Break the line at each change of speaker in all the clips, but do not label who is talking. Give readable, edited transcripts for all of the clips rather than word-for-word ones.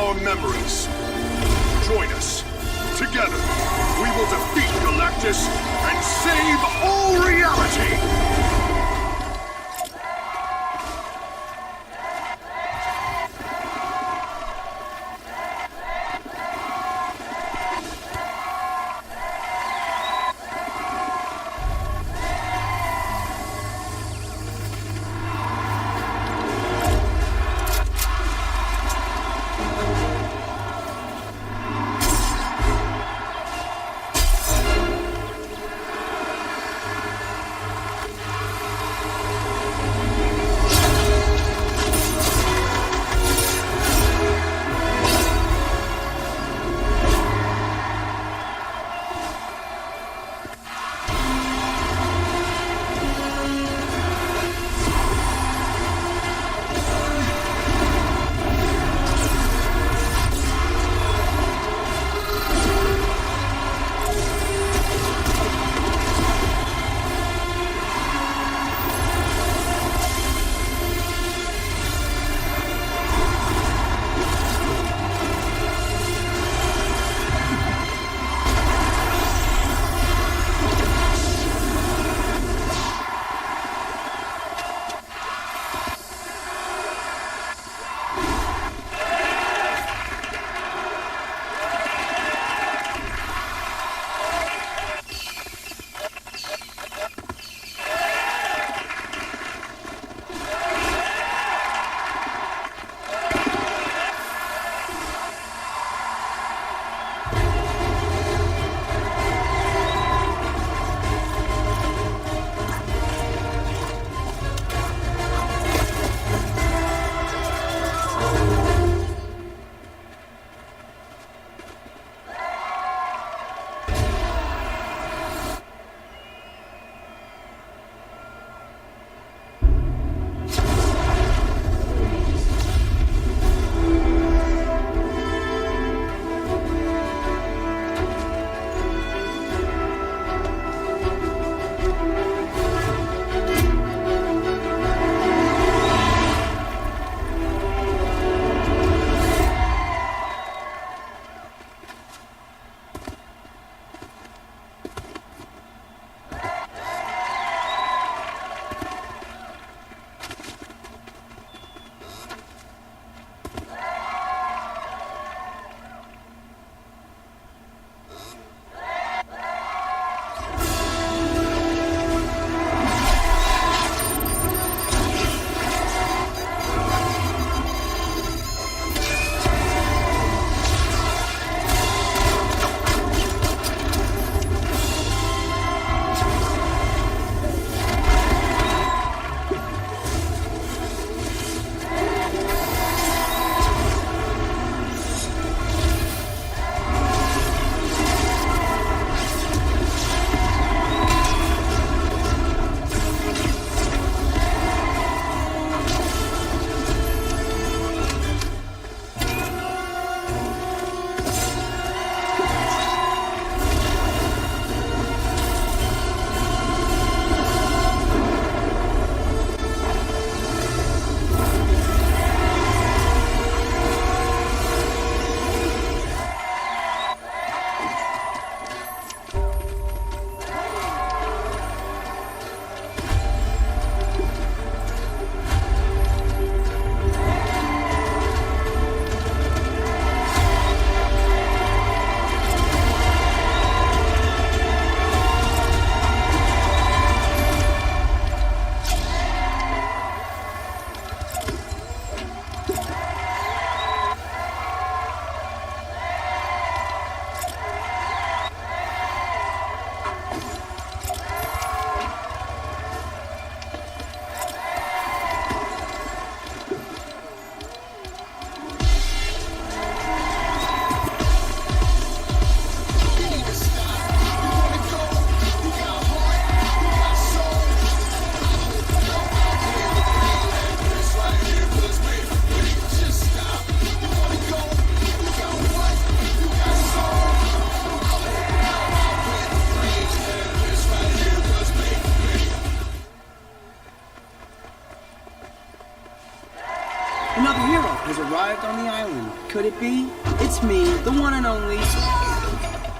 our memories. Join us. Together, we will defeat Galactus and save all reality!
hero has arrived on the island. Could it be? It's me, the one and only.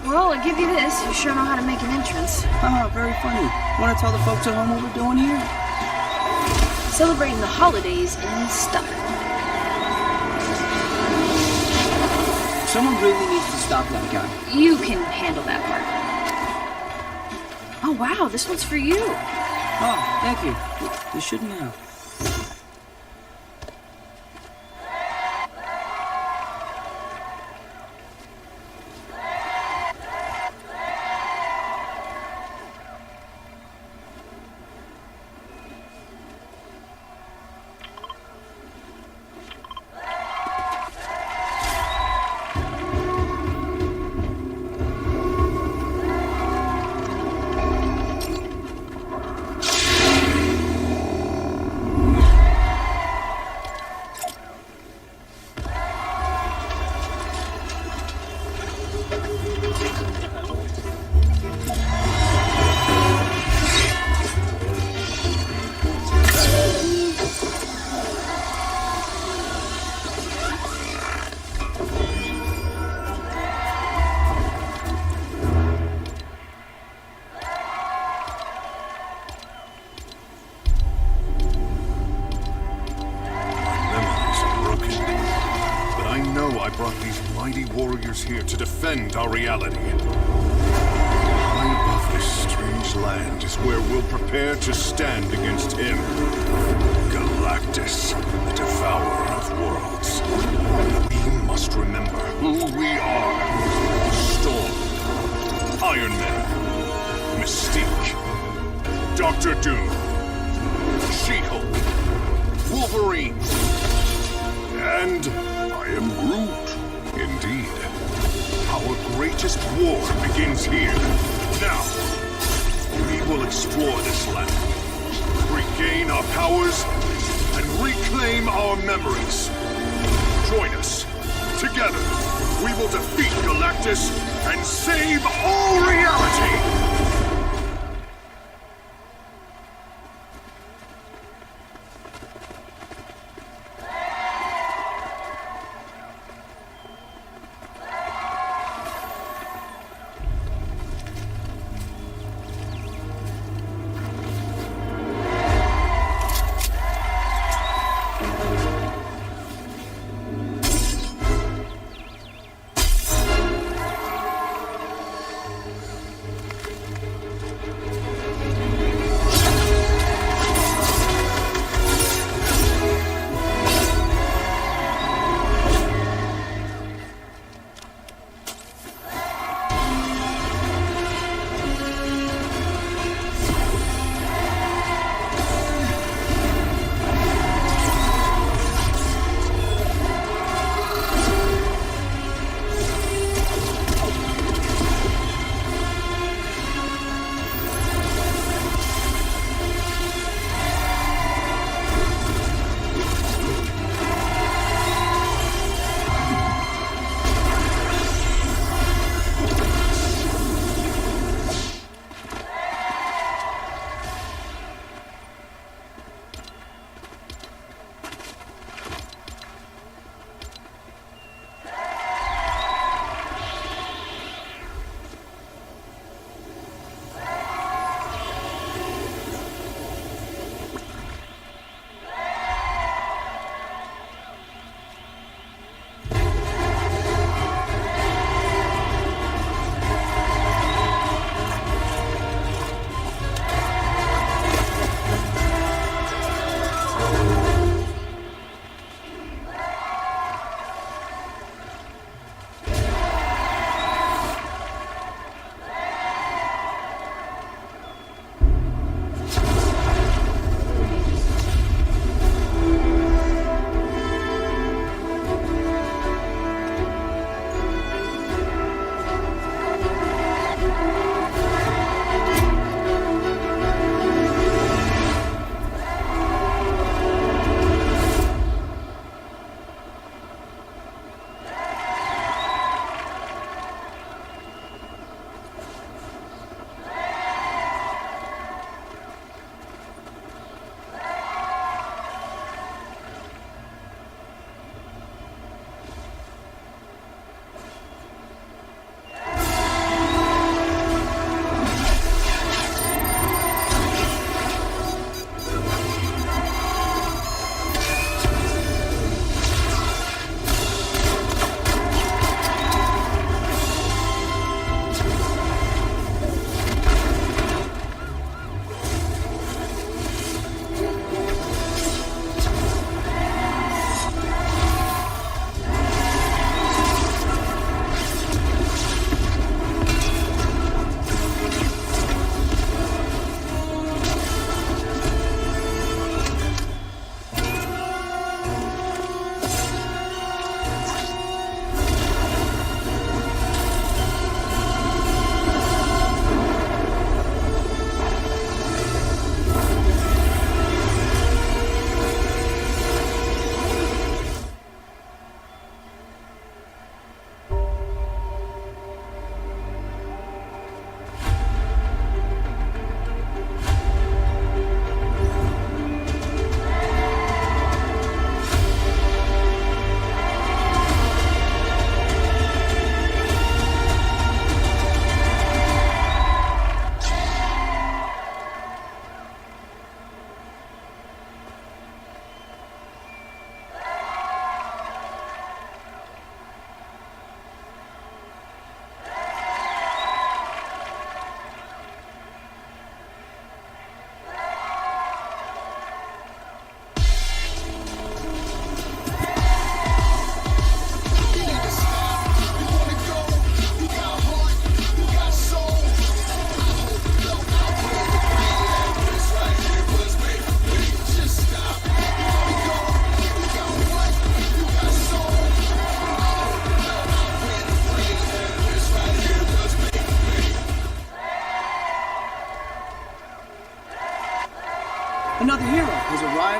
Well, I'll give you this. You sure know how to make an entrance.
Haha, very funny. Want to tell the folks at home what we're doing here?
Celebrating the holidays and stuff.
Someone really needs to stop that guy.
You can handle that part. Oh, wow, this one's for you.
Oh, thank you. You shouldn't have.
Here to defend our reality. High above this strange land is where we'll prepare to stand against him. Galactus, the devourer of worlds. We must remember who we are. Storm, Iron Man, Mystique, Doctor Doom, She-Hulk, Wolverine, and I am Groot, indeed. Our greatest war begins here. Now, we will explore this land, regain our powers, and reclaim our memories. Join us. Together, we will defeat Galactus and save all reality!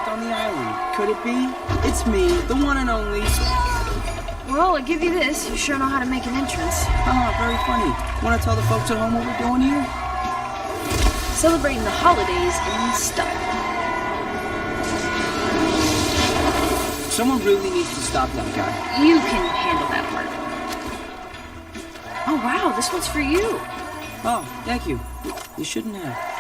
left on the island. Could it be? It's me, the one and only.
Well, I'll give you this. You sure know how to make an entrance.
Oh, very funny. Want to tell the folks at home what we're doing here?
Celebrating the holidays in style.
Someone really needs to stop that guy.
You can handle that part. Oh, wow, this one's for you.
Oh, thank you. You shouldn't have.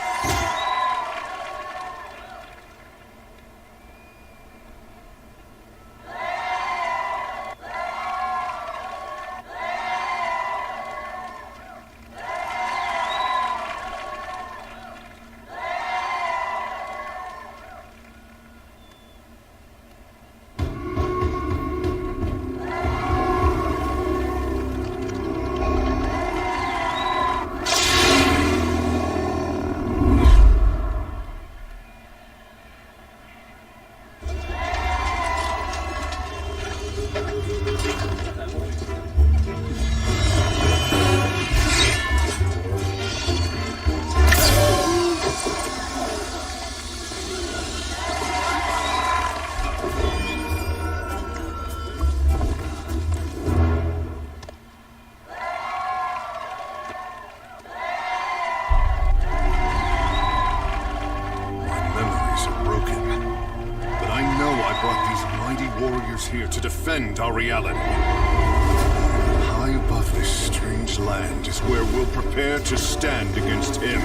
Here to defend our reality. High above this strange land is where we'll prepare to stand against him.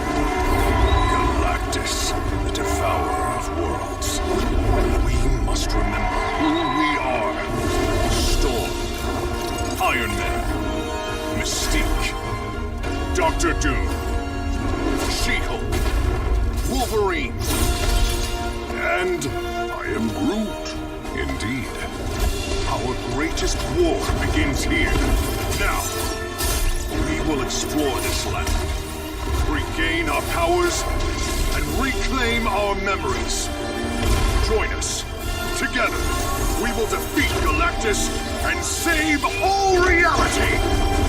Galactus, the devourer of worlds. We must remember who we are. Storm, Iron Man, Mystique, Doctor Doom, She-Hulk, Wolverine, and I am Groot. Indeed. Our greatest war begins here. Now, we will explore this land, regain our powers, and reclaim our memories. Join us. Together, we will defeat Galactus and save all reality!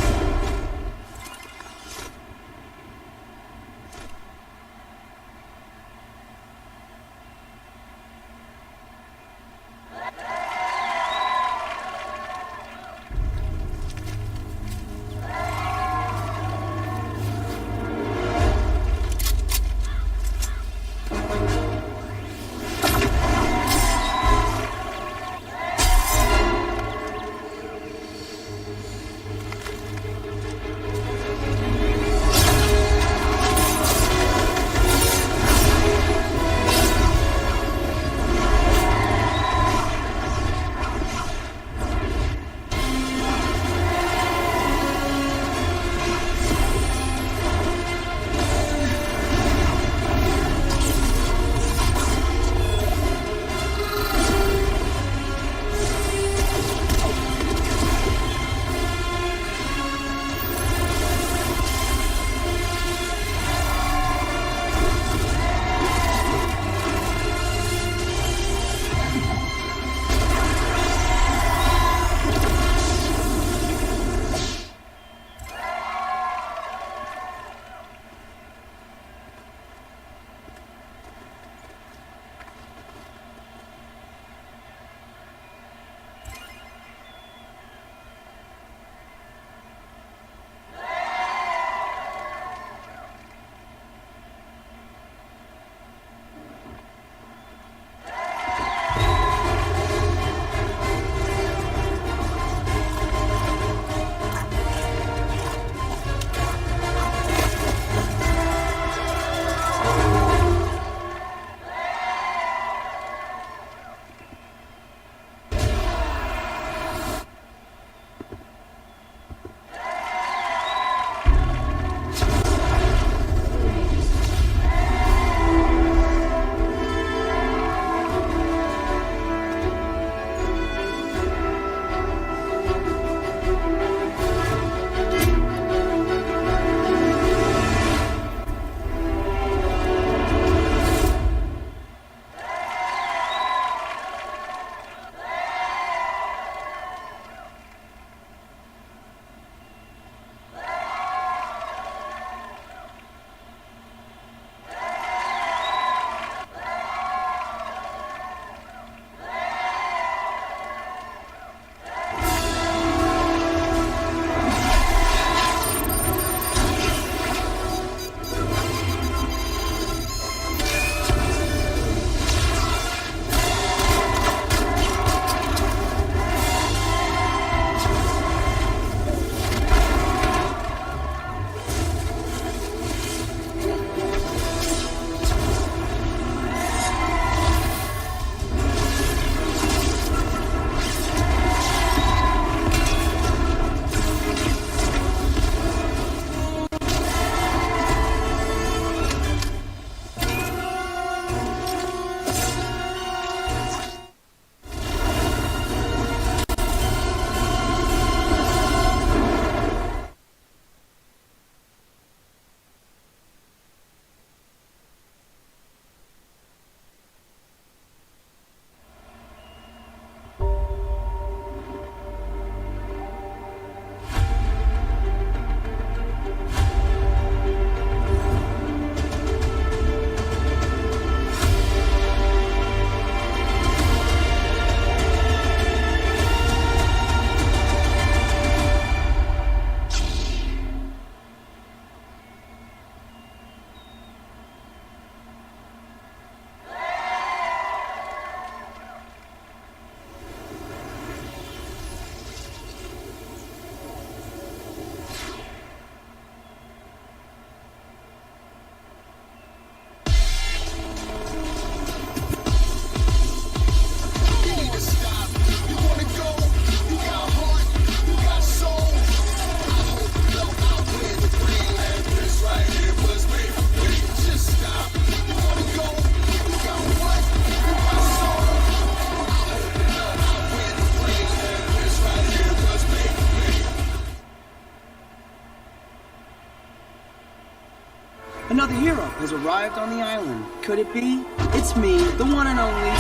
has arrived on the island. Could it be? It's me, the one and only.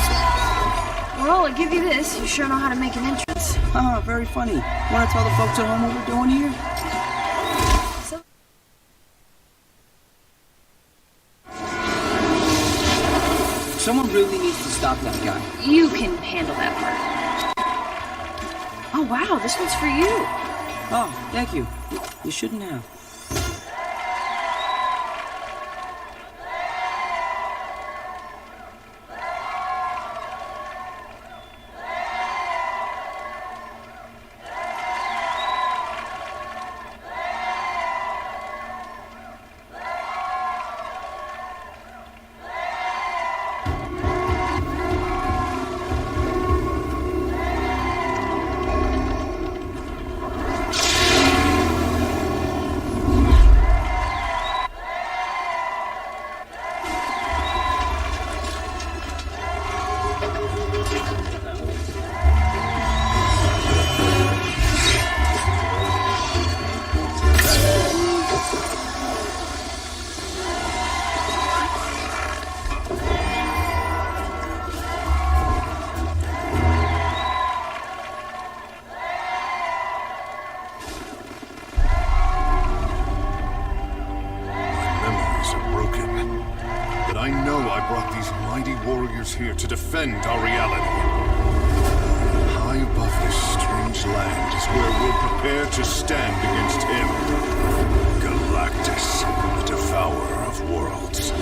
Well, I'll give you this. You sure know how to make an entrance.
Haha, very funny. Want to tell the folks at home what we're doing here? Someone really needs to stop that guy.
You can handle that part. Oh, wow, this one's for you.
Oh, thank you. You shouldn't have.
Here to defend our reality. High above this strange land is where we'll prepare to stand against him. Galactus, the devourer of worlds. We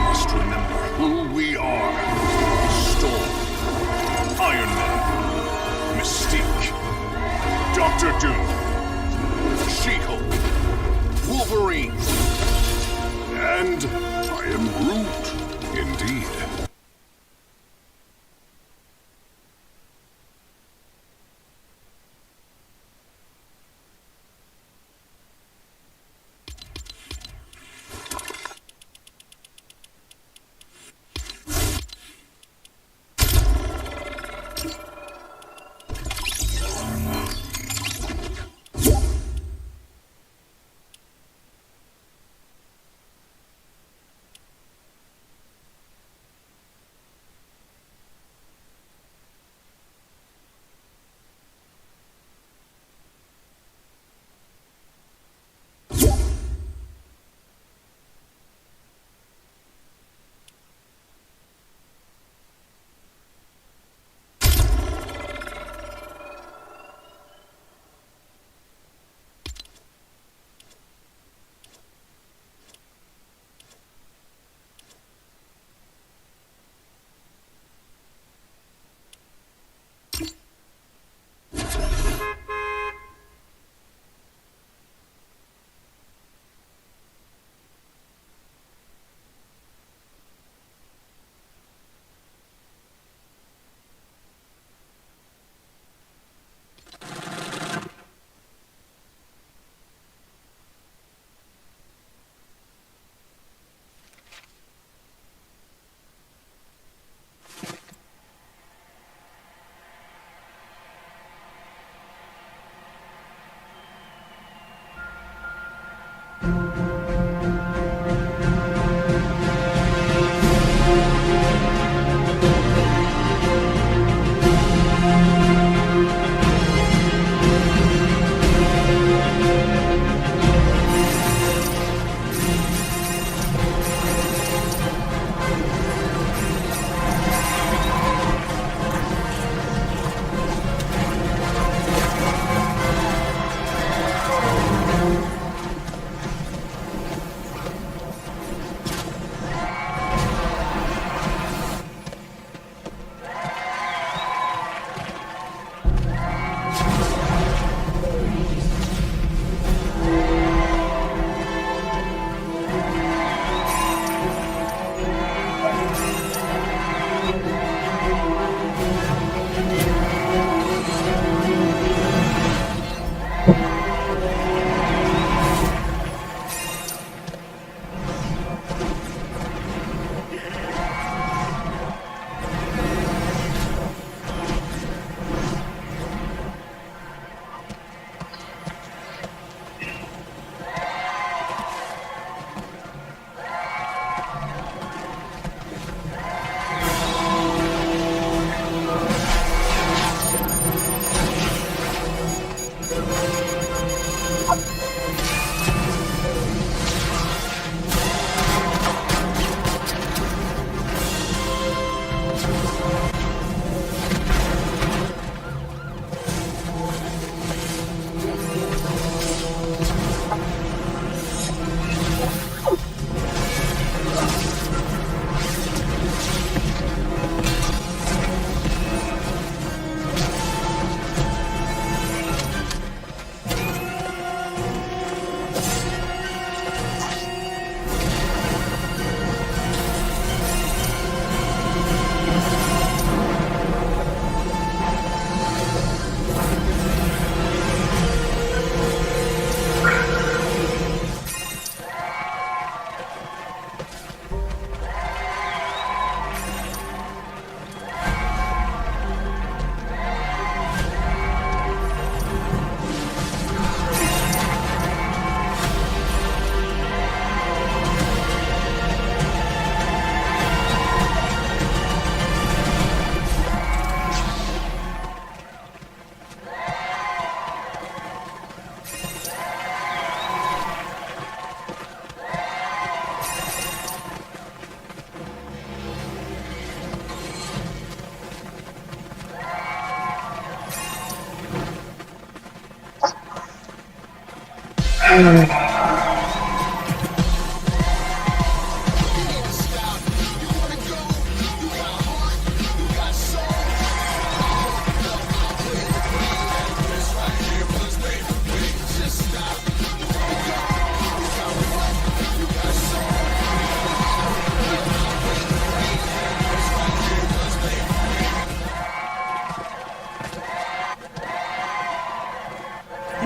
must remember who we are. Storm, Iron Man, Mystique, Doctor Doom, She-Hulk, Wolverine, and I am Groot. Indeed.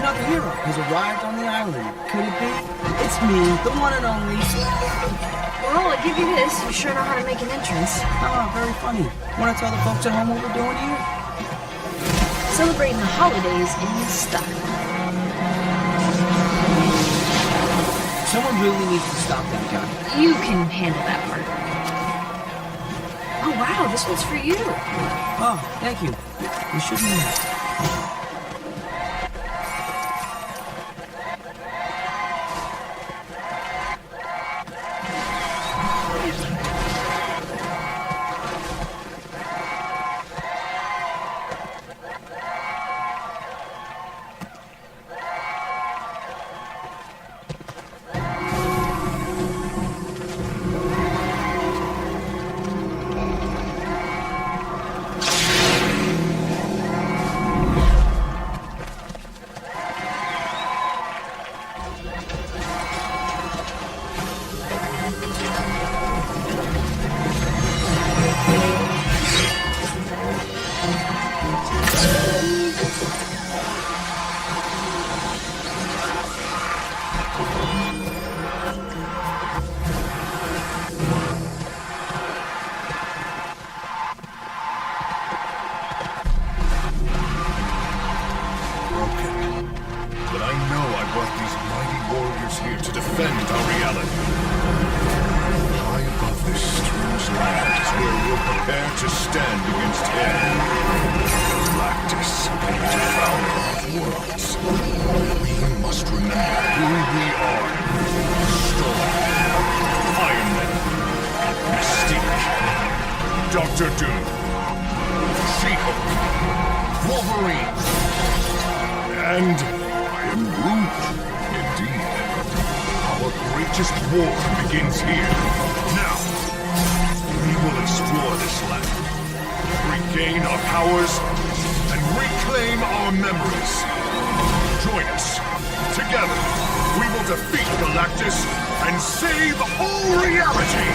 Another hero has arrived on the island. Could it be? It's me, the one and only.
Well, I'll give you this. You sure know how to make an entrance.
Oh, very funny. Want to tell the folks at home what we're doing here?
Celebrating the holidays in style.
Someone really needs to stop that guy.
You can handle that part. Oh, wow, this one's for you.
Oh, thank you. You shouldn't have.
But I know I brought these mighty warriors here to defend our reality. High above this strange land is where we'll prepare to stand against him. Galactus, the founder of worlds. We must remember who we are. Storm, Iron Man, Mystique, Doctor Doom, She-Hulk, Wolverine, and I am Groot. Indeed. Our greatest war begins here. Now, we will explore this land, regain our powers, and reclaim our memories. Join us. Together, we will defeat Galactus and save all reality!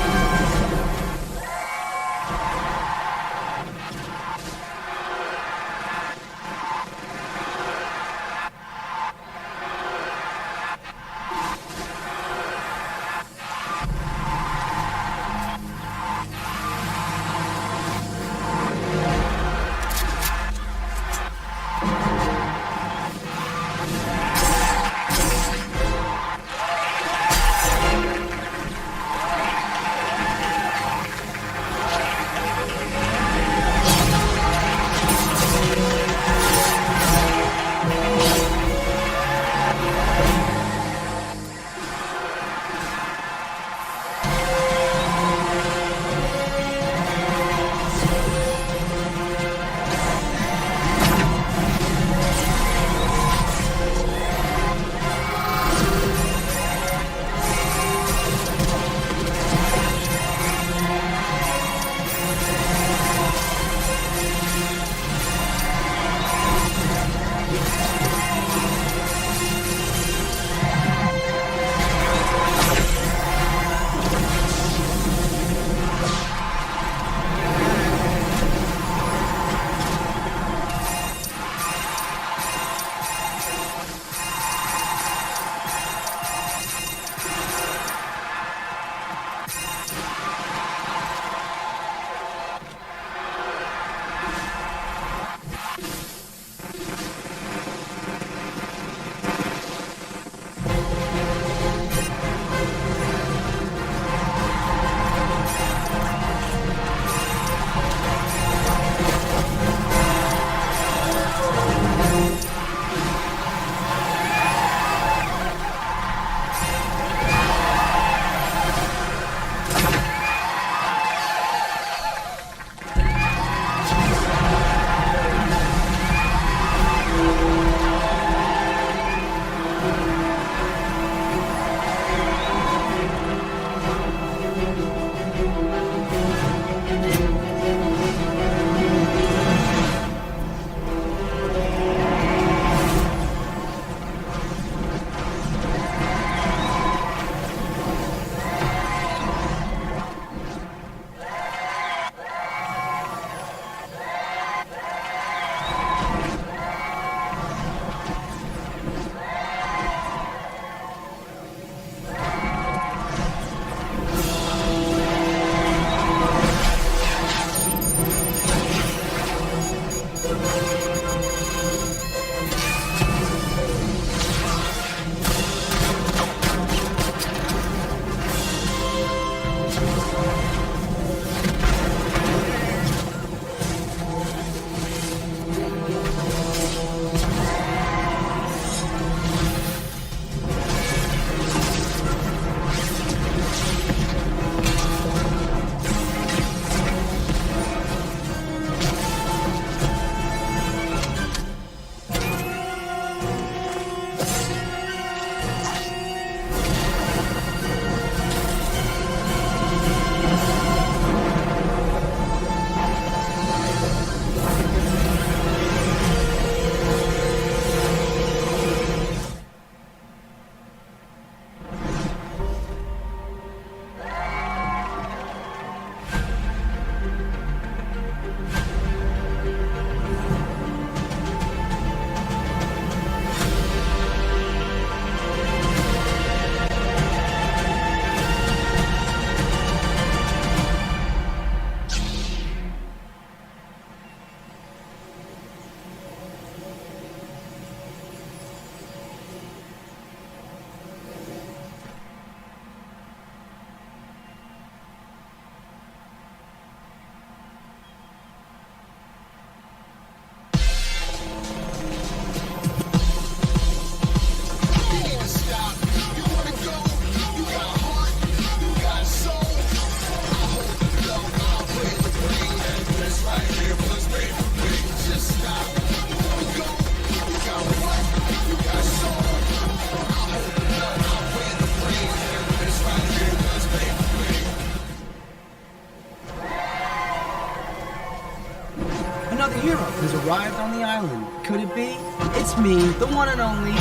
Could it be? It's me, the one and only.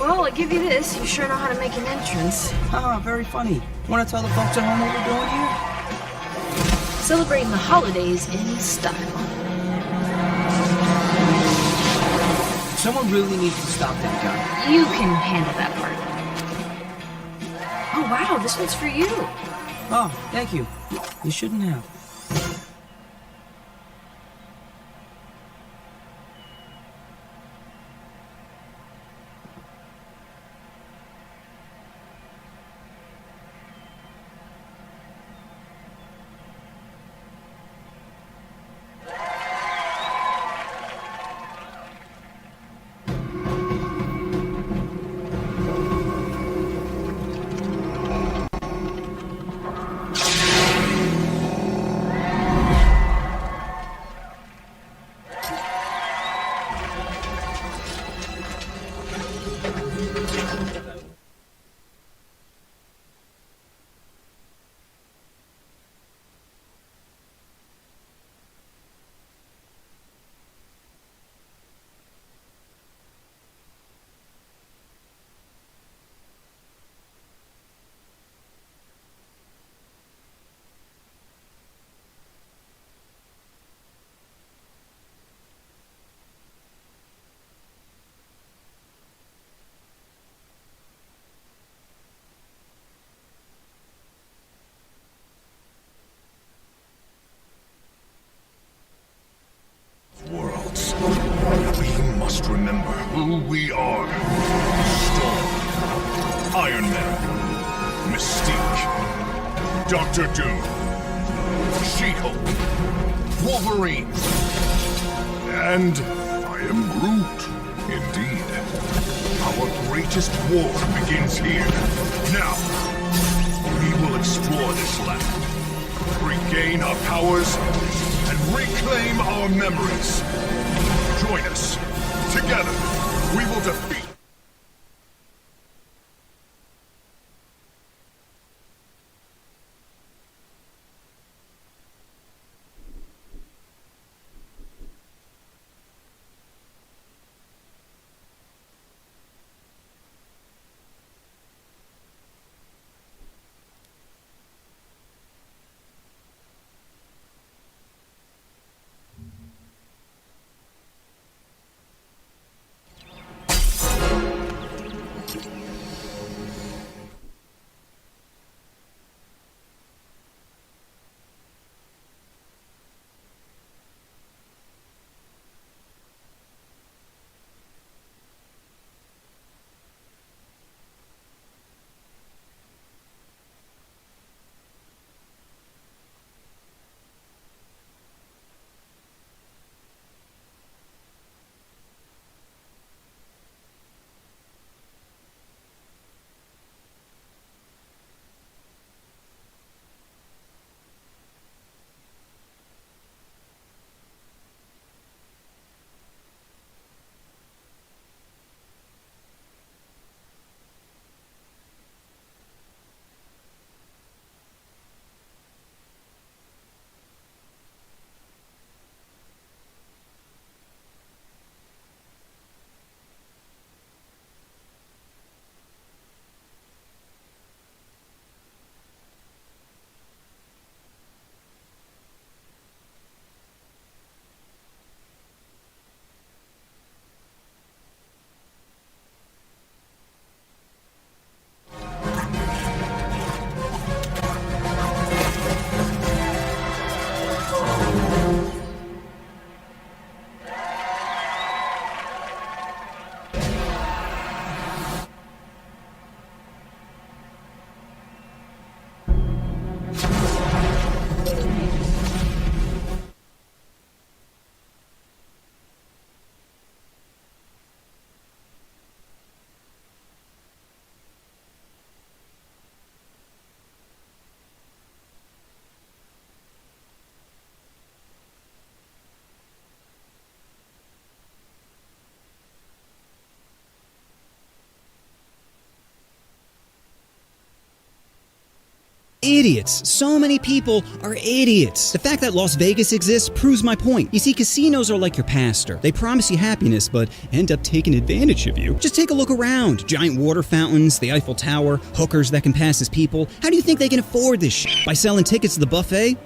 Well, I give you this. You sure know how to make an entrance.
Ah, very funny. Want to tell the folks at home what we're doing here?
Celebrating the holidays in style.
Someone really needs to stop that guy.
You can handle that part. Oh, wow, this one's for you.
Oh, thank you. You shouldn't have.
Worlds. We must remember who we are. Storm, Iron Man, Mystique, Doctor Doom, She-Hulk, Wolverine, and I am Groot. Indeed. Our greatest war begins here. Now, we will explore this land, regain our powers, and reclaim our memories. Join us. Together, we will defeat...
idiots. So many people are idiots. The fact that Las Vegas exists proves my point. You see, casinos are like your pastor. They promise you happiness, but end up taking advantage of you. Just take a look around. Giant water fountains, the Eiffel Tower, hookers that can pass as people. How do you think they can afford this shit? By selling tickets to the buffet?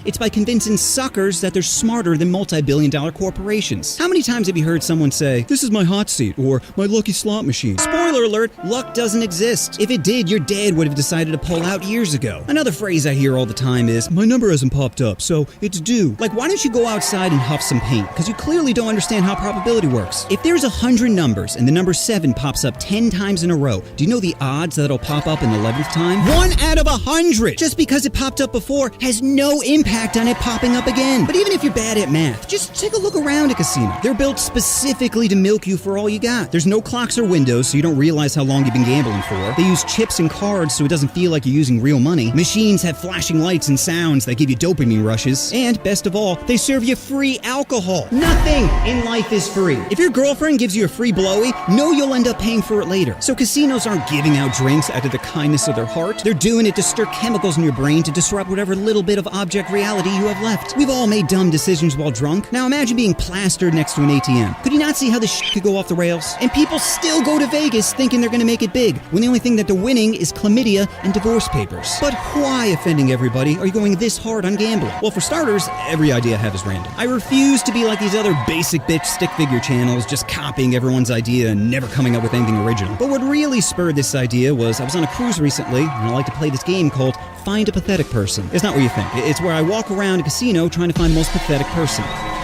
It's by convincing suckers that they're smarter than multi-billion-dollar corporations. How many times have you heard someone say, "This is my hot seat," or "my lucky slot machine"? Spoiler alert, luck doesn't exist. If it did, your dad would have decided to pull out years ago. Another phrase I hear all the time is, "My number hasn't popped up, so it's due." Like, why don't you go outside and huff some paint? Because you clearly don't understand how probability works. If there's 100 numbers and the number 7 pops up 10 times in a row, do you know the odds that it'll pop up in the 11th time? 1 out of 100! Just because it popped up before has no impact on it popping up again. But even if you're bad at math, just take a look around a casino. They're built specifically to milk you for all you got. There's no clocks or windows, so you don't realize how long you've been gambling for. They use chips and cards so it doesn't feel like you're using real money. Machines have flashing lights and sounds that give you dopamine rushes. And best of all, they serve you free alcohol. Nothing in life is free. If your girlfriend gives you a free blowy, know you'll end up paying for it later. So casinos aren't giving out drinks out of the kindness of their heart. They're doing it to stir chemicals in your brain to disrupt whatever little bit of object reality you have left. We've all made dumb decisions while drunk. Now imagine being plastered next to an ATM. Could you not see how this shit could go off the rails? And people still go to Vegas thinking they're gonna make it big, when the only thing that they're winning is chlamydia and divorce papers. But why, offending everybody, are you going this hard on gambling? Well, for starters, every idea I have is random. I refuse to be like these other basic bitch stick figure channels, just copying everyone's idea and never coming up with anything original. But what really spurred this idea was I was on a cruise recently, and I like to play this game called Find a Pathetic Person. It's not what you think. It's where I walk around a casino trying to find the most pathetic person.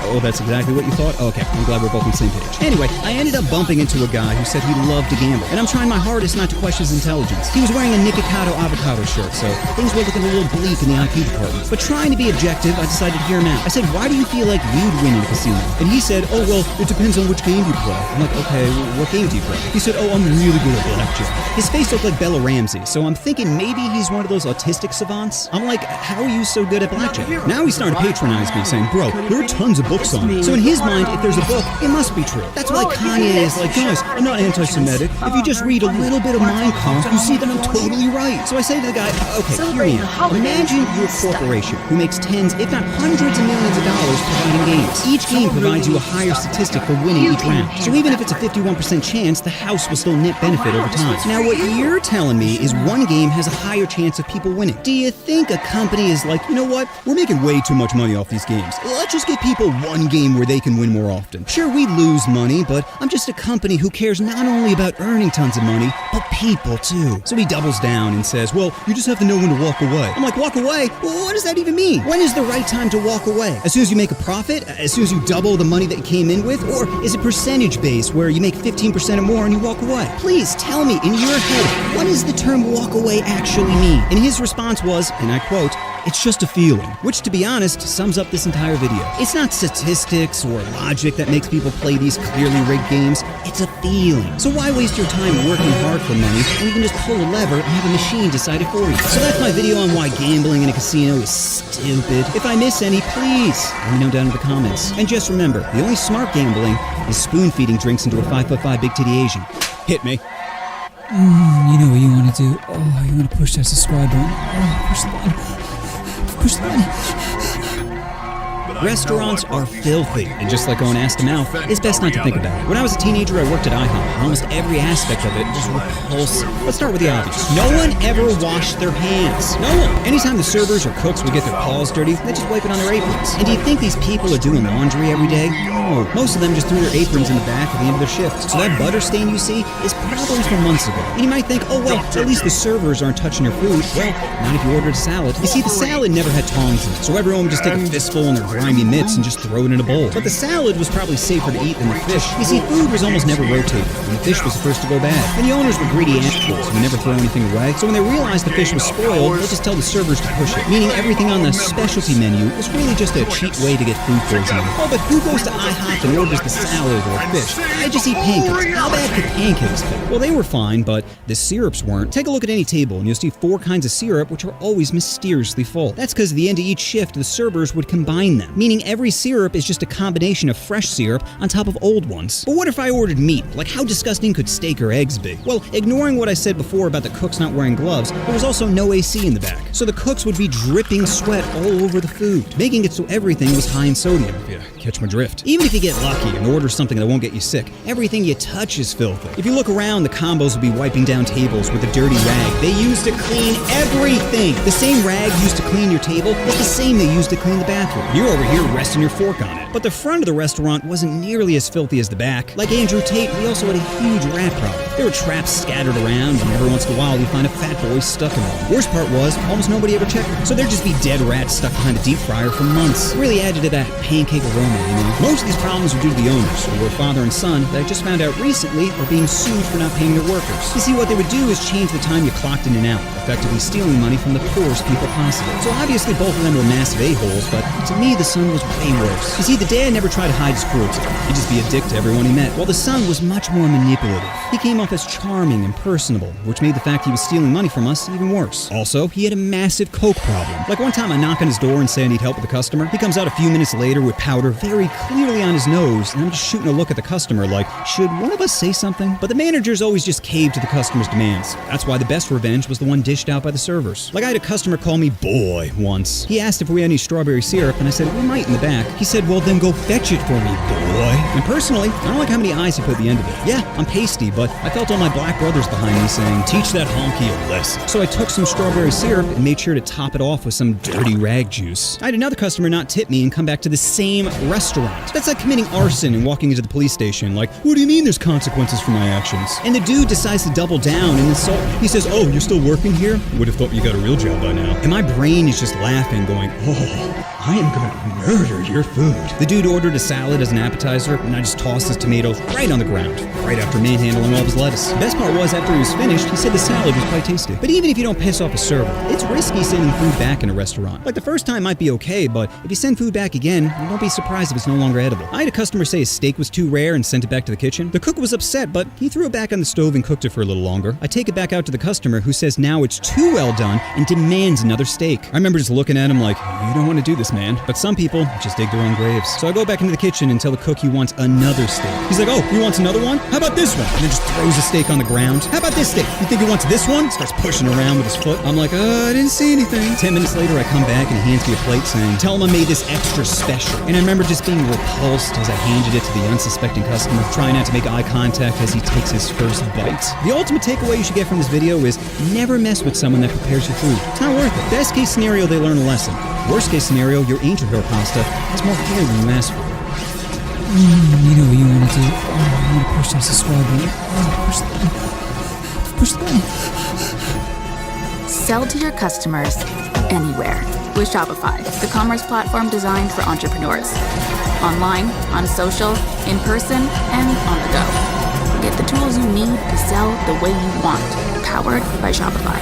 Oh, that's exactly what you thought? Okay, I'm glad we're both on the same page. Anyway, I ended up bumping into a guy who said he loved to gamble, and I'm trying my hardest not to question his intelligence. He was wearing a Nikocado avocado shirt, so things were looking a little bleak in the IP department. But trying to be objective, I decided to hear him out. I said, "Why do you feel like you'd win in a casino?" And he said, "Oh, well, it depends on which game you play." I'm like, "Okay, what game do you play?" He said, "Oh, I'm really good at blackjack." His face looked like Bella Ramsey, so I'm thinking maybe he's one of those autistic savants. I'm like, "How are you so good at blackjack?" Now he's starting to patronize me, saying, "Bro, there are tons of books on it." So in his mind, if there's a book, it must be true. That's why Kanye is like, "Guys, I'm not anti-Semitic. If you just read a little bit of Mein Kampf, you see that I'm totally right." So I say to the guy, "Okay, hear me out. Imagine you're a corporation who makes tens, if not hundreds of millions of dollars providing games. Each game provides you a higher statistic for winning each round. So even if it's a 51% chance, the house will still net benefit over time. Now what you're telling me is one game has a higher chance of people winning. Do you think a company is like, you know what, we're making way too much money off these games. Let's just give people one game where they can win more often. Sure, we lose money, but I'm just a company who cares not only about earning tons of money, but people too." So he doubles down and says, "Well, you just have to know when to walk away." I'm like, "Walk away? Well, what does that even mean? When is the right time to walk away? As soon as you make a profit? As soon as you double the money that you came in with? Or is it percentage based where you make 15% or more and you walk away? Please tell me, in your head, what does the term walk away actually mean?" And his response was, and I quote, "It's just a feeling," which, to be honest, sums up this entire video. It's not statistics or logic that makes people play these clearly rigged games. It's a feeling. So why waste your time working hard for money when you can just pull a lever and have a machine decide it for you? So that's my video on why gambling in a casino is stupid. If I miss any, please let me know down in the comments. And just remember, the only smart gambling is spoon-feeding drinks into a 5'5" big titty Asian. Hit me.
You know what you want to do. Oh, you want to push that subscribe button. Oh, push the button. Push the button.
Restaurants are filthy, and just like going ass to mouth, it's best not to think about it. When I was a teenager, I worked at IHOP, and almost every aspect of it was repulsive. Let's start with the obvious. No one ever washed their hands. No one. Anytime the servers or cooks would get their paws dirty, they just wipe it on their aprons. And do you think these people are doing laundry every day? No. Most of them just threw their aprons in the back at the end of their shift. So that butter stain you see is probably from months ago. And you might think, oh well, at least the servers aren't touching your food. Well, not if you ordered a salad. You see, the salad never had tongs in it, so everyone would just take a fistful in their grimy mitts and just throw it in a bowl. But the salad was probably safer to eat than the fish. You see, food was almost never rotated, and the fish was the first to go bad. And the owners were greedy assholes who never throw anything away. So when they realized the fish was spoiled, they just tell the servers to push it. Meaning everything on the specialty menu was really just a cheap way to get food poisoning. Oh, but who goes to IHOP and orders the salad or fish? I just eat pancakes. How bad could pancakes be? Well, they were fine, but the syrups weren't. Take a look at any table, and you'll see 4 kinds of syrup, which are always mysteriously full. That's because at the end of each shift, the servers would combine them. meaning every syrup is just a combination of fresh syrup on top of old ones. But what if I ordered meat? Like, how disgusting could steak or eggs be? Well, ignoring what I said before about the cooks not wearing gloves, there was also no AC in the back, so the cooks would be dripping sweat all over the food, making it so everything was high in sodium, if you catch my drift. Even if you get lucky and order something that won't get you sick, everything you touch is filthy. If you look around, the combos will be wiping down tables with a dirty rag they use to clean everything. The same rag used to clean your table is the same they used to clean the bathroom. You're over here resting your fork on it. But the front of the restaurant wasn't nearly as filthy as the back. Like Andrew Tate, we also had a huge rat problem. There were traps scattered around, and every once in a while we'd find a fat boy stuck in one. Worst part was, almost nobody ever checked it. So there'd just be dead rats stuck behind a deep fryer for months. It really added to that pancake aroma, you know? Most of these problems were due to the owners, who were father and son that I just found out recently are being sued for not paying their workers. You see, what they would do is change the time you clocked in and out, effectively stealing money from the poorest people possible. So obviously both of them were massive a-holes, but to me the son was way worse. You see, the dad never tried to hide his cruelty. He'd just be a dick to everyone he met, while the son was much more manipulative. He came off as charming and personable, which made the fact he was stealing money from us even worse. Also, he had a massive coke problem. Like one time I knock on his door and say I need help with a customer. He comes out a few minutes later with powder very clearly on his nose, and I'm just shooting a look at the customer like, should one of us say something? But the managers always just caved to the customer's demands. That's why the best revenge was the one dished out by the servers. Like I had a customer call me boy once. He asked if we had any strawberry syrup, and I said, we might in the back. He said, well then go fetch it for me, boy. And personally, I don't like how many eyes he put at the end of it. Yeah, I'm pasty, but I felt all my black brothers behind me saying, teach that honky a lesson. So I took some strawberry syrup and made sure to top it off with some dirty rag juice. I had another customer not tip me and come back to the same restaurant. That's like committing arson and walking into the police station like, what do you mean there's consequences for my actions? And the dude decides to double down and insult me. He says, oh, you're still working here? Would have thought you got a real job by now. And my brain is just laughing, going, oh, I am gonna murder your food. The dude ordered a salad as an appetizer, and I just tossed his tomatoes right on the ground, right after manhandling all of his lettuce. The best part was, after he was finished, he said the salad was quite tasty. But even if you don't piss off a server, it's risky sending food back in a restaurant. Like the first time might be okay, but if you send food back again, you don't be surprised if it's no longer edible. I had a customer say his steak was too rare and sent it back to the kitchen. The cook was upset, but he threw it back on the stove and cooked it for a little longer. I take it back out to the customer, who says now it's too well done and demands another steak. I remember just looking at him like, you don't want to do this, man. But some people just dig their own graves. So I go back into the kitchen and tell the cook he wants another steak. He's like, oh, he wants another one? How about this one? And then just throws the steak on the ground. How about this steak? You think he wants this one? Starts pushing around with his foot. I'm like, I didn't see anything. 10 minutes later, I come back and he hands me a plate saying, tell him I made this extra special. And I remember just being repulsed as I handed it to the unsuspecting customer, trying not to make eye contact as he takes his first bite. The ultimate takeaway you should get from this video is never mess with someone that prepares your food. It's not worth it. Best case scenario, they learn a lesson. Worst case scenario, your angel hair pasta has more hair than you asked for.
You know what you want to do. Oh, you want to push that subscribe button. Oh, push the button. Push the button.
Sell to your customers anywhere with Shopify, the commerce platform designed for entrepreneurs. Online, on social, in person, and on the go. Get the tools you need to sell the way you want. Powered by Shopify.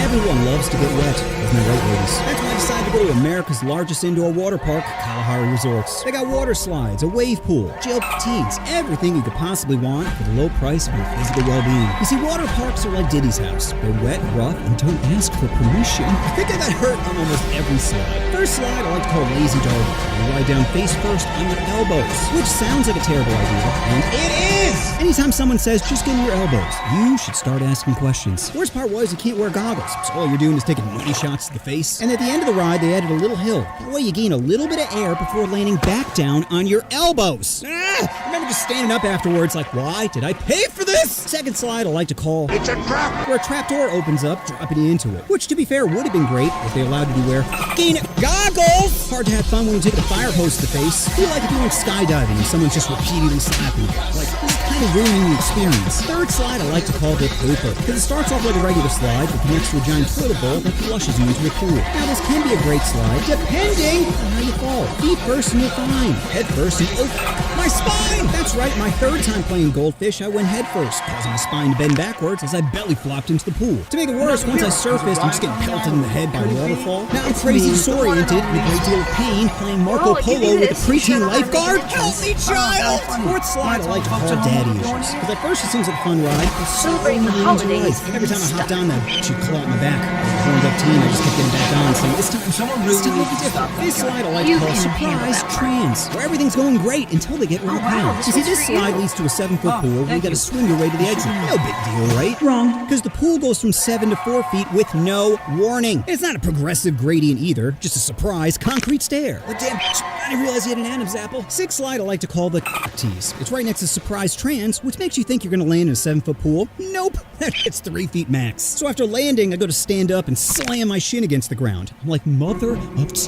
Everyone loves to get wet. Isn't that right, ladies? That's why I decided to go to America's largest indoor water park, Kalahari Resorts. They got water slides, a wave pool, jail for teens, everything you could possibly want for the low price of your physical well-being. You see, water parks are like Diddy's house. They're wet, rough, and don't ask for permission. I think I got hurt on almost every slide. First slide I like to call Lazy Dog. You lie down face first on your elbows, which sounds like a terrible idea, and it is! Anytime someone says, just get in your elbows, you should start asking questions. Worst part was you can't wear goggles, so all you're doing is taking money shots to the face. And at the end of the ride, they added a little hill. That way you gain a little bit of air before landing back down on your elbows. I remember just standing up afterwards like, why did I pay for this? Second slide I like to call, it's a trap, where a trap door opens up, dropping you into it. Which, to be fair, would have been great if they allowed you to wear fucking goggles. Hard to have fun when you take a fire hose to the face. Feel like if you went skydiving and someone's just repeatedly slapping you. Like, this is kind of ruining the experience. Third slide I like to call the pooper, because it starts off like a regular slide but connects to a giant toilet bowl that flushes you into a pool. Now this can be a great slide, depending on how you fall. Feet first and you're fine. Head first and oh, my spine! That's right, my third time playing goldfish, I went headfirst, causing my spine to bend backwards as I belly flopped into the pool. To make it worse, once I surfaced, I'm just getting pelted in the head by a waterfall. Now I'm crazy disoriented and a great deal of pain playing Marco Polo with a preteen lifeguard. Help me, child! Fourth slide, I like to call daddy issues. Because at first it seems like a fun ride, but so only ruins your life. Every time I hopped on that, she'd claw at my back. As a horned up teen, I just kept getting back on, saying, this time will be different. This slide I like to call surprise trans, where everything's going great until they get real pain. You see, this slide leads to a 7-foot pool where you gotta swing your way to the exit. No big deal, right? Wrong. Because the pool goes from 7 to 4 feet with no warning. It's not a progressive gradient either, just a surprise concrete stair. But damn, I didn't realize you had an Adam's apple. Sixth slide I like to call the tease. It's right next to surprise trans, which makes you think you're gonna land in a 7-foot pool. Nope, it's 3 feet max. So after landing, I go to stand up and slam my shin against the ground. I'm like, mother of tits.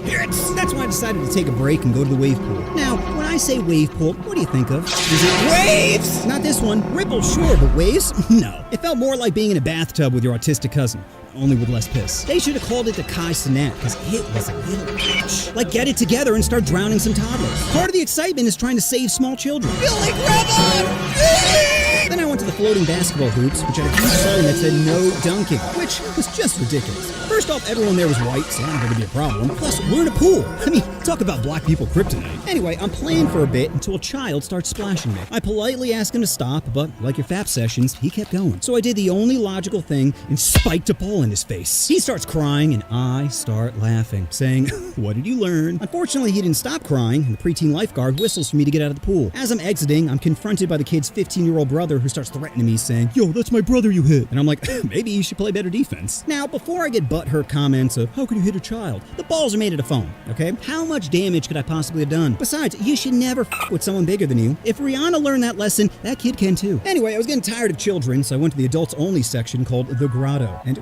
That's why I decided to take a break and go to the wave pool. Now, when I say wave pool, what do you think of? Is it waves? Not this one. Ripples, sure, but waves? No. It felt more like being in a bathtub with your autistic cousin. Only with less piss. They should have called it the Kai Cenat, because it was a little bitch. Like, get it together and start drowning some toddlers. Part of the excitement is trying to save small children. Billy, grab on! Billy! Then I went to the floating basketball hoops, which had a huge sign that said no dunking, which was just ridiculous. First off, everyone there was white, so I don't think it'd be a problem. Plus, we're in a pool. I mean, talk about black people kryptonite. Anyway, I'm playing for a bit until a child starts splashing me. I politely asked him to stop, but like your FAP sessions, he kept going. So I did the only logical thing and spiked a ball in his face. He starts crying and I start laughing, saying, what did you learn? Unfortunately, he didn't stop crying, and the preteen lifeguard whistles for me to get out of the pool. As I'm exiting, I'm confronted by the kid's 15-year-old brother who starts threatening me, saying, yo, that's my brother you hit. And I'm like, maybe you should play better defense. Now, before I get butthurt comments of, how could you hit a child? The balls are made out of foam, okay? How much damage could I possibly have done? Besides, you should never f with someone bigger than you. If Rihanna learned that lesson, that kid can too. Anyway, I was getting tired of children, so I went to the adults only section called The Grotto. And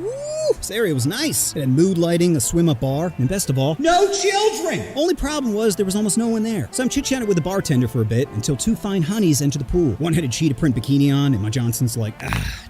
this area was nice. It had mood lighting, a swim-up bar, and best of all, no children! Only problem was there was almost no one there. So I'm chit-chatting with the bartender for a bit until two fine honeys enter the pool. One had a cheetah print bikini on, and my Johnson's like,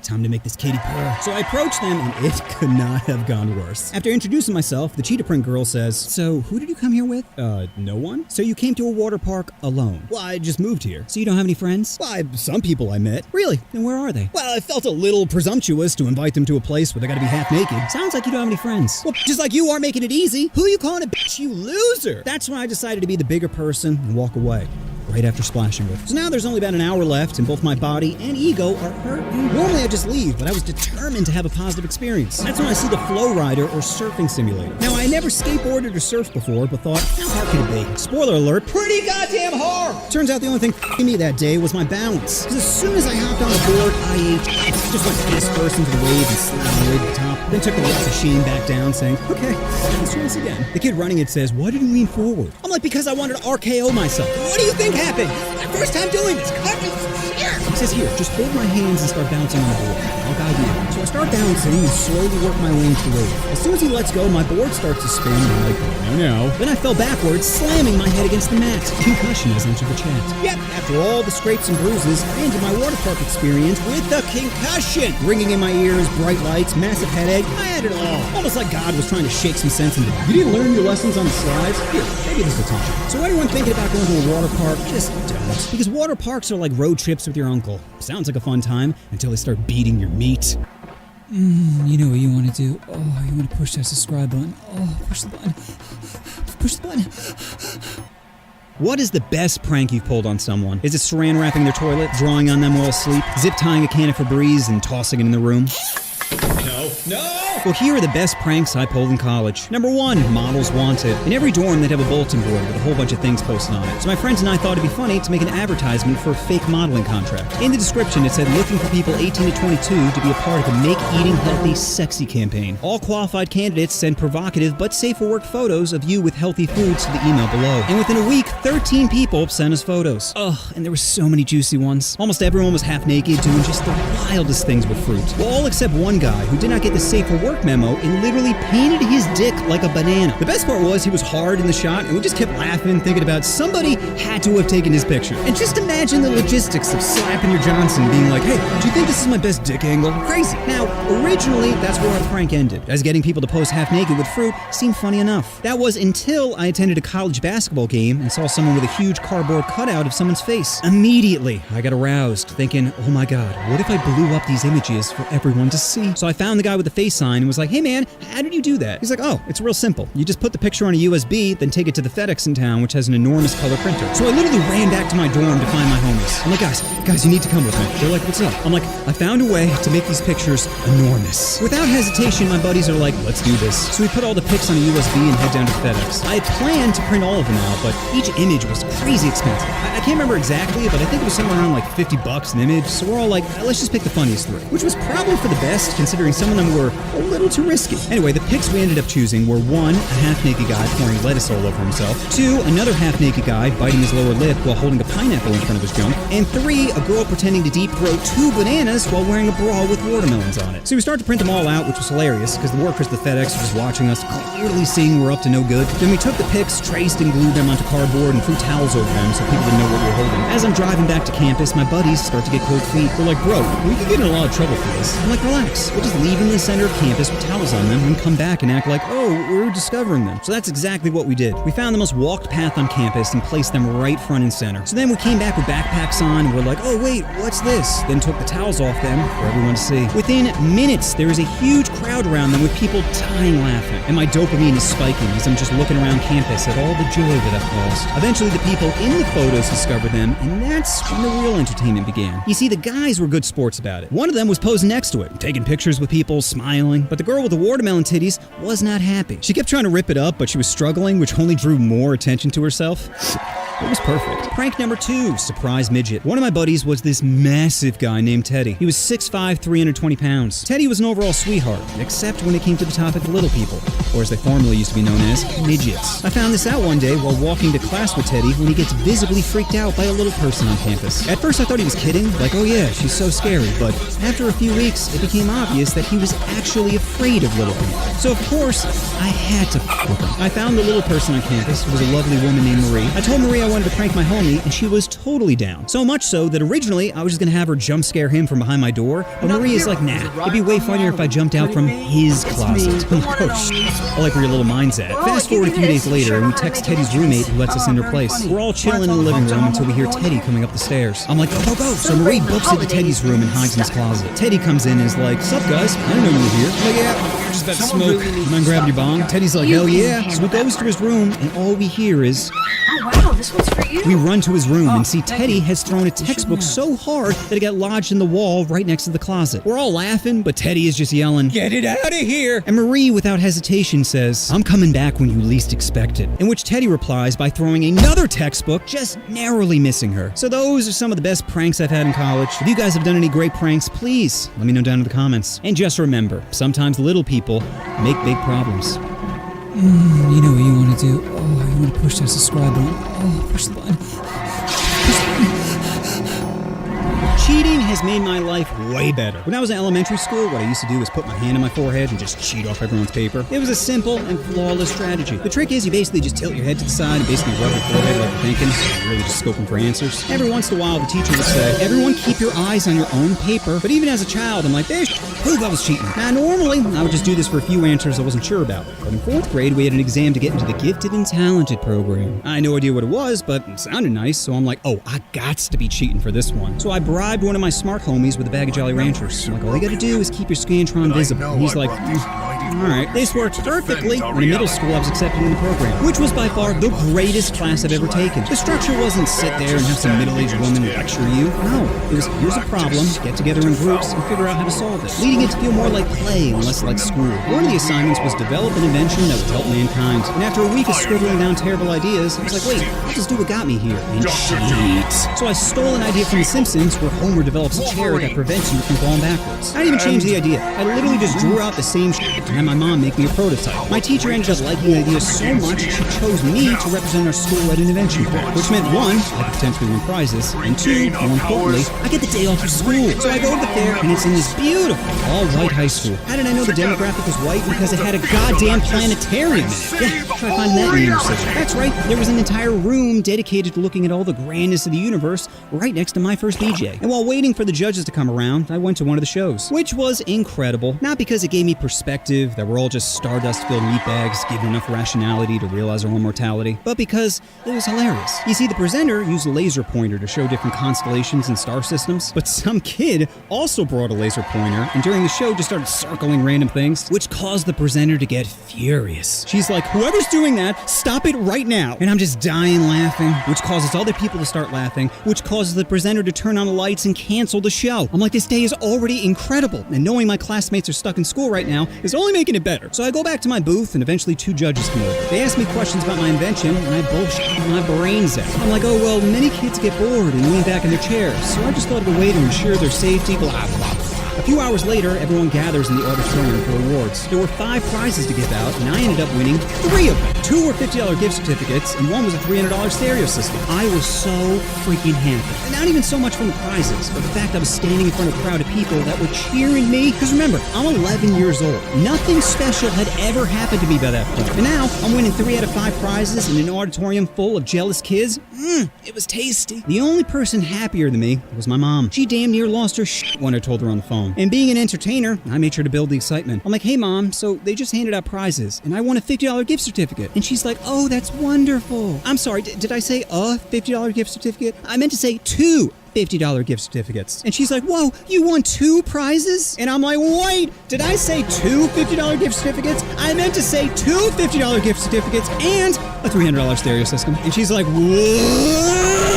time to make this kitty purr. So I approached them, and it could not have gone worse. After introducing myself, the cheetah print girl says, so who did you come here with? No one? So you came to a water park alone? Well, I just moved here. So you don't have any friends? Well, some people I met. Really? Then where are they? Well, I felt a little presumptuous to invite them to a place where they gotta be half naked. Sounds like you don't have any friends. Well, just like you are making it easy. Who are you calling a bitch, you loser? That's when I decided to be the bigger person and walk away. Right after splashing with. So now there's only about an hour left, and both my body and ego are hurt. Normally I just leave, but I was determined to have a positive experience. That's when I see the Flow Rider or surfing simulator. Now, I never skateboarded or surfed before, but thought, how hard could it be? Spoiler alert, pretty goddamn hard! Turns out the only thing f***ing me that day was my balance. Because as soon as I hopped on the board, I just went face first into the wave and slid my way to the top. Then took the rest of Sheen back down, saying, okay, let's try this again. The kid running it says, why did you lean forward? I'm like, because I wanted to RKO myself. What do you think happened? My first time doing this. Cut me some shit. He says, here, just hold my hands and start bouncing on the board. I'll guide you. So I start bouncing and slowly work my way into the wave. As soon as he lets go, my board starts to spin. And I'm like, no. Then I fell backwards, slamming my head against the mat. Concussion has entered the chat. Yep, after all the scrapes and bruises, I ended my water park experience with a concussion. Ringing in my ears, bright lights, massive headache. I had it all. Almost like God was trying to shake some sense into me. You didn't learn your lessons on the slides? Here, maybe this is the time. So anyone thinking about going to a water park, just don't. Because water parks are like road trips with your uncle. Sounds like a fun time until they start beating your meat.
You know what you want to do. Oh, you want to push that subscribe button. Oh, push the button. Push the button.
What is the best prank you've pulled on someone? Is it saran wrapping their toilet, drawing on them while asleep, zip tying a can of Febreze and tossing it in the room? No! Well, here are the best pranks I pulled in college. Number 1, models wanted. In every dorm, they'd have a bulletin board with a whole bunch of things posted on it. So my friends and I thought it'd be funny to make an advertisement for a fake modeling contract. In the description, it said, looking for people 18 to 22 to be a part of the Make Eating Healthy Sexy campaign. All qualified candidates send provocative but safe for work photos of you with healthy foods to the email below. And within a week, 13 people sent us photos. Ugh, and there were so many juicy ones. Almost everyone was half naked, doing just the wildest things with fruit. Well, all except one one guy who did not get the safe for work memo and literally painted his dick like a banana. The best part was he was hard in the shot and we just kept laughing, thinking about somebody had to have taken his picture. And just imagine the logistics of slapping your Johnson being like, hey, do you think this is my best dick angle? Crazy. Now, originally, that's where our prank ended, as getting people to pose half naked with fruit seemed funny enough. That was until I attended a college basketball game and saw someone with a huge cardboard cutout of someone's face. Immediately, I got aroused, thinking, oh my god, what if I blew up these images for everyone to see? So I found the guy with the face sign and was like, hey man, how did you do that? He's like, oh, it's real simple. You just put the picture on a USB, then take it to the FedEx in town, which has an enormous color printer. So I literally ran back to my dorm to find my homies. I'm like, guys, you need to come with me. They're like, what's up? I'm like, I found a way to make these pictures enormous. Without hesitation, my buddies are like, let's do this. So we put all the pics on a USB and head down to FedEx. I had planned to print all of them out, but each image was crazy expensive. I can't remember exactly, but I think it was somewhere around like $50 an image. So we're all like, let's just pick the funniest three, which was probably for the best, considering some of them were a little too risky. Anyway, the pics we ended up choosing were 1, a half-naked guy pouring lettuce all over himself, 2, another half-naked guy biting his lower lip while holding a pineapple in front of his junk, and 3, a girl pretending to deep throat 2 bananas while wearing a bra with watermelons on it. So we started to print them all out, which was hilarious, because the workers at the FedEx were just watching us, clearly seeing we're up to no good. Then we took the pics, traced and glued them onto cardboard and threw towels over them so people didn't know what we were holding. As I'm driving back to campus, my buddies start to get cold feet. They're like, bro, we could get in a lot of trouble for this. I'm like, relax. We'll just leave them in the center of campus with towels on them and come back and act like, oh, we're discovering them. So that's exactly what we did. We found the most walked path on campus and placed them right front and center. So then we came back with backpacks on and we're like, oh wait, what's this? Then took the towels off them for everyone to see. Within minutes, there is a huge crowd around them with people dying laughing. And my dopamine is spiking as I'm just looking around campus at all the joy that I've caused. Eventually, the people in the photos discovered them, and that's when the real entertainment began. You see, the guys were good sports about it. One of them was posing next to it, taking pictures with people, smiling, but the girl with the watermelon titties was not happy. She kept trying to rip it up, but she was struggling, which only drew more attention to herself. It was perfect. Prank number 2, surprise midget. One of my buddies was this massive guy named Teddy. He was 6'5", 320 pounds. Teddy was an overall sweetheart, except when it came to the topic of little people, or as they formerly used to be known as, midgets. I found this out one day while walking to class with Teddy when he gets visibly freaked out by a little person on campus. At first I thought he was kidding, like, oh yeah, she's so scary, but after a few weeks, it became obvious that he was actually afraid of little people. So of course, I had to f with him. I found the little person on campus, who was a lovely woman named Marie. I told Marie I wanted to prank my homie, and she was totally down. So much so that originally I was just gonna have her jump scare him from behind my door, but Marie is like, nah, it'd be way funnier if I jumped out from his closet. I'm like, oh shit, I like where your little mind's at. Fast forward a few days later, and we text Teddy's roommate who lets us in her place. We're all chilling in the living room until we hear Teddy coming up the stairs. I'm like, go, go, go. So Marie books into Teddy's room and hides in his closet. Teddy comes in and is like, sup guys, I didn't know you were here. I'm like, yeah, you're just about to smoke. You mind grabbing your bong? Teddy's like, hell yeah. So he goes to his room, and all we hear is,
Oh wow, this one's for you.
we run to his room and see Teddy has thrown a textbook so hard that it got lodged in the wall right next to the closet. We're all laughing, but Teddy is just yelling, get it out of here! And Marie, without hesitation, says, I'm coming back when you least expect it. In which Teddy replies by throwing another textbook, just narrowly missing her. So those are some of the best pranks I've had in college. If you guys have done any great pranks, please let me know down in the comments. And just remember, sometimes little people make big problems.
You know what you want to do. Oh, you want to push that subscribe button. Oh, push the button. Push the button.
Cheating has made my life way better. When I was in elementary school, what I used to do was put my hand on my forehead and just cheat off everyone's paper. It was a simple and flawless strategy. The trick is you basically just tilt your head to the side and basically rub your forehead like you're thinking, so you're really just scoping for answers. Every once in a while, the teacher would say, everyone keep your eyes on your own paper. But even as a child, I'm like, they prove I was cheating. Now, normally, I would just do this for a few answers I wasn't sure about. But in 4th grade, we had an exam to get into the Gifted and Talented program. I had no idea what it was, but it sounded nice, so I'm like, oh, I gots to be cheating for this one. So I bribed one of my smart homies with a bag of Jolly Ranchers. I'm like, all you gotta do is keep your Scantron visible. And he's like, alright. This worked perfectly when in middle school I was accepted in the program, which was by far the greatest class I've ever taken. The structure wasn't sit there and have some middle-aged woman lecture you. No, it was, here's a problem, get together in groups, and figure out how to solve it, leading it to feel more like play and less like school. One of the assignments was develop an invention that would help mankind. And after a week of scribbling down terrible ideas, I was like, wait, I'll just do what got me here, and cheat. So I stole an idea from The Simpsons where Homer develops a chair that prevents you from falling backwards. I didn't even change the idea. I literally just drew out the same shit and had my mom make me a prototype. My teacher ended up liking the idea so much, she chose me to represent our school at an invention fair, which meant 1, I could potentially win prizes, and 2, more importantly, I get the day off of school. So I go to the fair, and it's in this beautiful, all-white high school. How did I know the demographic was white? Because it had a goddamn planetarium in it. Yeah, try finding that in the inner city. That's right, there was an entire room dedicated to looking at all the grandness of the universe right next to my first BJ. And while waiting for the judges to come around, I went to one of the shows, which was incredible. Not because it gave me perspective that we're all just stardust-filled meatbags given enough rationality to realize our own mortality, but because it was hilarious. You see, the presenter used a laser pointer to show different constellations and star systems, but some kid also brought a laser pointer and during the show just started circling random things, which caused the presenter to get furious. She's like, whoever's doing that, stop it right now. And I'm just dying laughing, which causes other people to start laughing, which causes the presenter to turn on the lights and cancel the show. I'm like, this day is already incredible, and knowing my classmates are stuck in school right now is only making it better. So I go back to my booth, and eventually 2 judges come over. They ask me questions about my invention, and I bullshit my brains out. I'm like, oh, well, many kids get bored and lean back in their chairs, so I just thought of a way to ensure their safety, blah, blah, blah. A few hours later, everyone gathers in the auditorium for awards. There were 5 prizes to give out, and I ended up winning 3 of them. 2 were $50 gift certificates, and 1 was a $300 stereo system. I was so freaking happy. And not even so much from the prizes, but the fact I was standing in front of a crowd of people that were cheering me. Because remember, I'm 11 years old. Nothing special had ever happened to me by that point. And now, I'm winning 3 out of 5 prizes in an auditorium full of jealous kids. It was tasty. The only person happier than me was my mom. She damn near lost her shit when I told her on the phone. And being an entertainer, I made sure to build the excitement. I'm like, hey mom, so they just handed out prizes, and I won a $50 gift certificate. And she's like, oh, that's wonderful. I'm sorry, did I say a $50 gift certificate? I meant to say 2 $50 gift certificates. And she's like, whoa, you won 2 prizes? And I'm like, wait, did I say 2 $50 gift certificates? I meant to say 2 $50 gift certificates and a $300 stereo system. And she's like, what?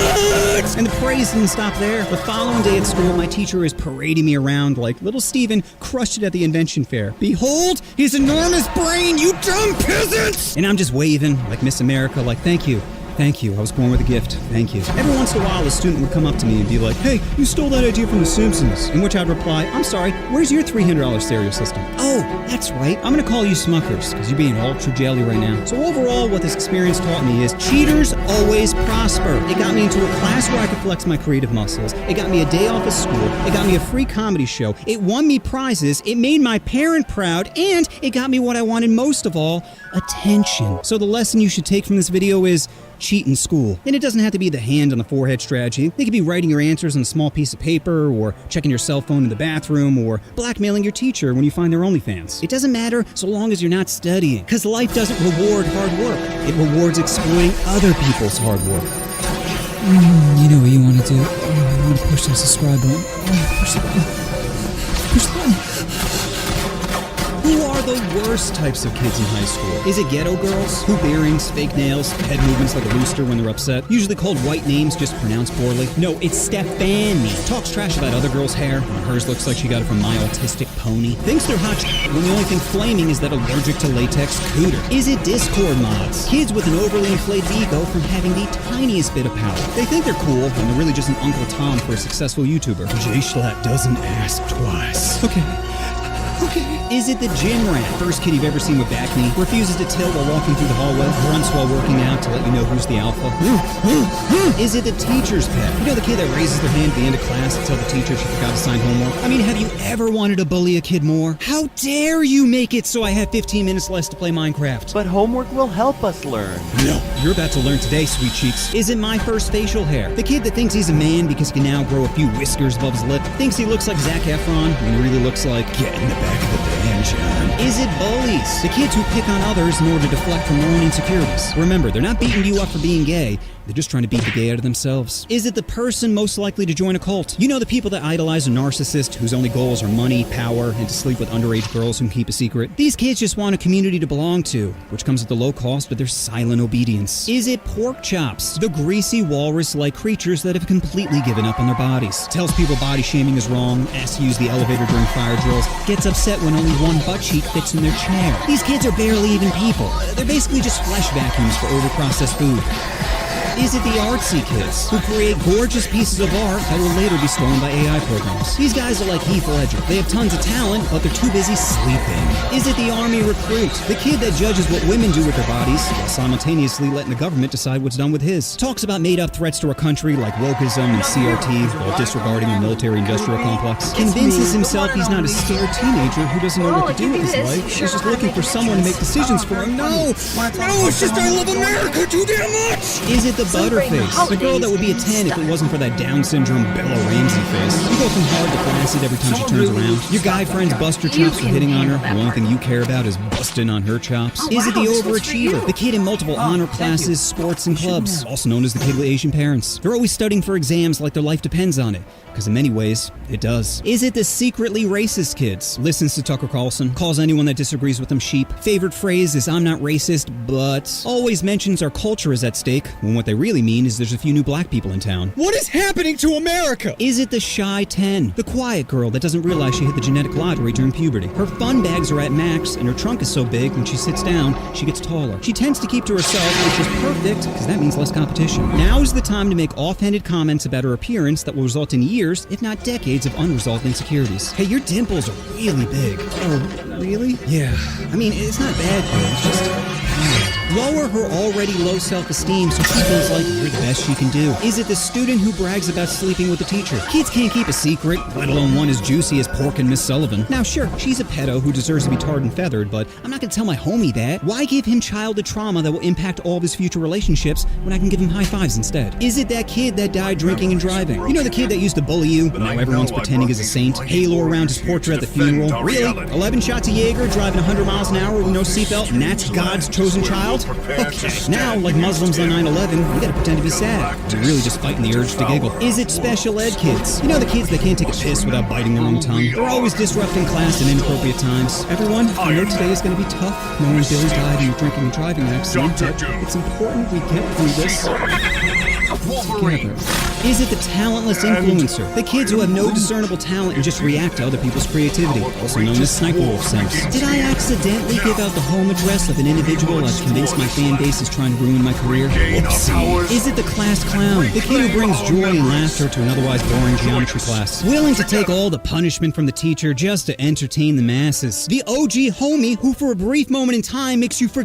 And the praise didn't stop there. The following day at school, my teacher is parading me around like little Steven crushed it at the invention fair. Behold his enormous brain, you dumb peasants! And I'm just waving like Miss America, like, thank you. Thank you, I was born with a gift. Thank you. Every once in a while, a student would come up to me and be like, hey, you stole that idea from The Simpsons. In which I'd reply, I'm sorry, where's your $300 stereo system? Oh, that's right. I'm gonna call you Smuckers, because you're being ultra jelly right now. So overall, what this experience taught me is cheaters always prosper. It got me into a class where I could flex my creative muscles. It got me a day off of school. It got me a free comedy show. It won me prizes. It made my parent proud. And it got me what I wanted most of all, attention. So the lesson you should take from this video is cheat in school. And it doesn't have to be the hand on the forehead strategy. It could be writing your answers on a small piece of paper, or checking your cell phone in the bathroom, or blackmailing your teacher when you find their OnlyFans. It doesn't matter so long as you're not studying, because life doesn't reward hard work. It rewards exploiting other people's hard work.
You know what you want to do. Oh, you want to push that subscribe button. Oh, push the button. Push the button.
Who are the worst types of kids in high school? Is it ghetto girls? Hoop earrings, fake nails, head movements like a rooster when they're upset? Usually called white names, just pronounced poorly. No, it's Stephanie. Talks trash about other girls' hair when hers looks like she got it from My Autistic Pony. Thinks they're hot when the only thing flaming is that allergic to latex cooter. Is it Discord mods? Kids with an overly inflated ego from having the tiniest bit of power. They think they're cool when they're really just an Uncle Tom for a successful YouTuber. Jay Schlatt doesn't ask twice. Okay. Is it the gym rat? First kid you've ever seen with back knee. Refuses to tilt while walking through the hallway. Grunts while working out to let you know who's the alpha. Is it the teacher's pet? You know the kid that raises their hand at the end of class to tell the teacher she forgot to sign homework? I mean, have you ever wanted to bully a kid more? How dare you make it so I have 15 minutes less to play Minecraft?
But homework will help us learn.
No, you're about to learn today, sweet cheeks. Is it my first facial hair? The kid that thinks he's a man because he can now grow a few whiskers above his lip, thinks he looks like Zac Efron when he really looks like get in the back of the van, John. Is it bullies? The kids who pick on others in order to deflect from their own insecurities. Remember, they're not beating you up for being gay. They're just trying to beat the gay out of themselves. Is it the person most likely to join a cult? You know the people that idolize a narcissist whose only goals are money, power, and to sleep with underage girls who keep a secret? These kids just want a community to belong to, which comes at the low cost of their silent obedience. Is it pork chops? The greasy walrus-like creatures that have completely given up on their bodies. Tells people body shaming is wrong, asks to use the elevator during fire drills, gets upset when only one butt cheek fits in their chair. These kids are barely even people. They're basically just flesh vacuums for overprocessed food. Is it the artsy kids who create gorgeous pieces of art that will later be stolen by AI programs? These guys are like Heath Ledger. They have tons of talent, but they're too busy sleeping. Is it the army recruit, the kid that judges what women do with their bodies while simultaneously letting the government decide what's done with his? Talks about made-up threats to our country like wokeism and CRT while disregarding the military-industrial complex. Convinces himself he's not a scared teenager who doesn't know what to do with his life. He's just looking for someone to make decisions for him. No, it's just I love America too damn much. Is it the Butterface, the girl that would be a 10 if it wasn't for that Down syndrome Bella Ramsey face? You go from hard to flaccid every time she turns around. Your guy friends bust her chops for hitting on her. The only thing you care about is busting on her chops. Is it the overachiever, the kid in multiple honor classes, sports, and clubs, also known as the kid with Asian parents? They're always studying for exams like their life depends on it, because in many ways, it does. Is it the secretly racist kids? Listens to Tucker Carlson, calls anyone that disagrees with them sheep. Favorite phrase is I'm not racist, but always mentions our culture is at stake, when what they really mean is there's a few new black people in town. What is happening to America? Is it the shy 10? The quiet girl that doesn't realize she hit the genetic lottery during puberty. Her fun bags are at max, and her trunk is so big when she sits down, she gets taller. She tends to keep to herself, which is perfect, because that means less competition. Now is the time to make offhanded comments about her appearance that will result in years, if not decades, of unresolved insecurities. Hey, your dimples are really big. Oh, really? Yeah. I mean, it's not bad, though. It's just... Lower her already low self-esteem so she feels like you're the best she can do. Is it the student who brags about sleeping with the teacher? Kids can't keep a secret, let alone one as juicy as Pork and Miss Sullivan. Now sure, she's a pedo who deserves to be tarred and feathered, but I'm not gonna tell my homie that. Why give him childhood trauma that will impact all of his future relationships when I can give him high fives instead? Is it that kid that died drinking and driving? You know the kid that used to bully you, but now everyone's pretending he's a saint? Halo around his portrait at the funeral? Really? 11 shots of Jaeger, driving 100 miles an hour with no seatbelt, and that's God's chosen child? Okay, now, like Muslims on 9/11, we gotta pretend to be sad. We're really just fighting the urge to giggle. Is it special ed kids? You know the kids that can't take a piss without biting their own tongue? They're always disrupting class at inappropriate times. Everyone, I know today is gonna be tough. Knowing Billy died in a drinking and driving accident, but it's important we get through this together. Is it the talentless influencer? The kids who have no discernible talent and just react to other people's creativity, also known as sniper wolf simps. Did I accidentally give out the home address of an individual I've convinced my fan base is trying to ruin my career? Oopsie. Is it the class clown? The kid who brings joy and laughter to an otherwise boring geometry class, willing to take all the punishment from the teacher just to entertain the masses. The OG homie who for a brief moment in time makes you forget